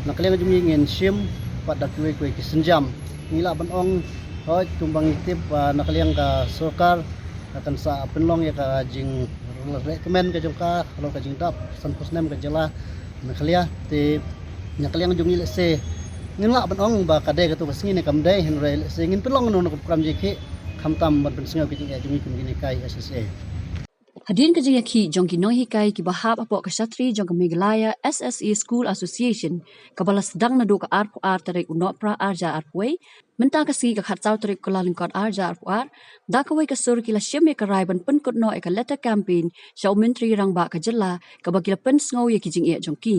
nakaliang jumi ngin sim pada kue kisenjam ngila banong hoi tumbang itip nakaliang ka sokar akan sa penlong ya ka jing recommend ka jongka kalau ka jing dap san posnem ka jela nakalia ti nakaliang jumi se ngila banong ba kade ka tu basngi ne kamdai henrel se ngin penlong no ko pram jiki kamtam ban pensengaw ki jing jumi kum gini kai SSA. Hadin ka jaya ki jong ki nohi kai ki bahap apo ka satri jong ka Meghalaya SSE School Association ka balas dang na do ka arpu ar tarik unopra arja arpuai menta ka si ka khatsau tarik ko lalingkot arja arpu ar da ka wai ka sur ki la shim ka raiban penkut no e ka letter campaign sya menteri rang ba ka jela ka bagila pen sngo ye ki jing e jong ki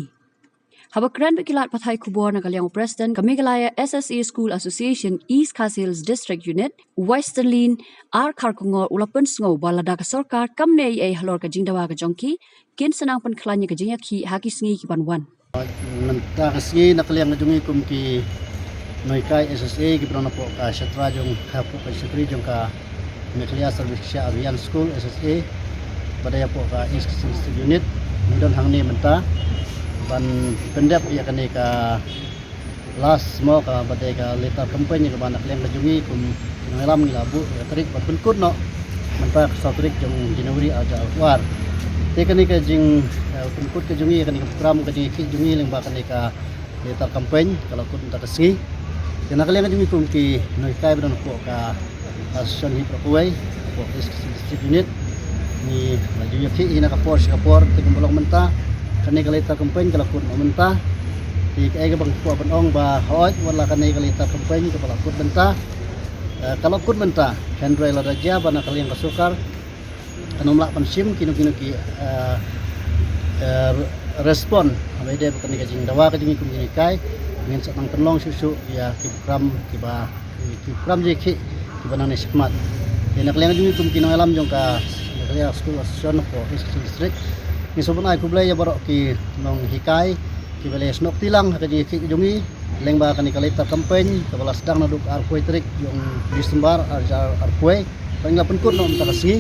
Haba kran bekilat pathai kubor na kaliang president ka Meghalaya SSE School Association East Khas Hills District Unit Westernlin ar kharkungor ulapan sngo balada ka sarkar kamne ai halor ka jingdawa ka jongki kin sanang pan khlanya ka jingaki haki sngi ki banwan Nanta kasi nakaliang jungi kum ki noikai SSA ki prona po ka syatra jong hapu ka syatri jong ka Meghalaya Service Avian School SSA pada po ka East Khas Hills Unit nidon hangni menta ban pendap ya kani ka last mo ka badai ka letter campaign ka banak leng kajungi kum ngalam ni labu tarik pat penkut no menta sa tarik jong January aja war te kani ka jing penkut ka jungi kani ka program ka ki jungi leng ba kani ka letter campaign kalau kut ta kasi kana kaleng jungi kum ki noi kai badon ko ka ason hi prokuai ko district unit ni laju yaki ina ka por te kumbolong menta kani kalita campaign kalakut menta ti kai bang ko banong ba hoy wala kani kalita campaign ka kalakut menta kalakut menta hendrai la raja bana kaliang kasukar anomla pansim kino ki respon abede kani ka jing dawa ka jing kum ni kai ngin satang penlong susu ya ki program je ki banane sikmat ina kaliang jing kum kino alam jong ka kaliang school association for East District ni sopan ai kublai ya barok ki nong hikai ki bale snok tilang ka ji ki jungi leng ba kani kalita campaign ka balas dang naduk arpoi trik yung Disember arjar arpoi pangla penkut no mta kasi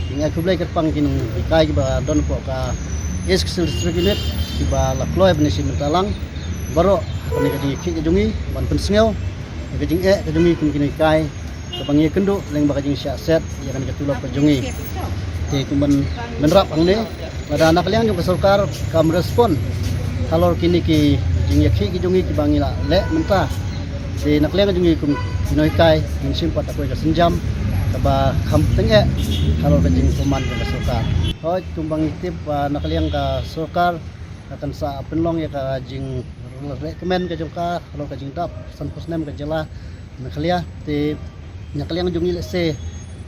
ing ai kublai kat pang kinong hikai ki ba don po ka East District Unit ki ba lakloi bani sim talang barok kani ka ji ki jungi ban pensengau ka jing ka jungi kun kini hikai ka pangi kendu leng ba ka jing sya set ya kani ka tulok ka jungi ti kuman menrap ang ni pada anak liang juga sarkar kam respon kalau kini ki jing yakhi ki jungi ki bangila le menta di nak liang jungi kum kinoi kai min simpat aku ka senjam ka kham tenge kalau ka jing kuman ka sarkar hoi tumbang itip nak liang ka sarkar akan sa penlong ya ka jing recommend ka jongka kalau ka jing dap san posnem ka jela naklia ti nak liang jungi le se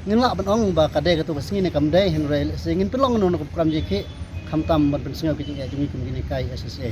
ngin la banong ba kade ka tu basngi ne kamdai henrel se ngin pelong no ko pram jiki kamtam ban pensengaw ki jungi kum gini kai SSA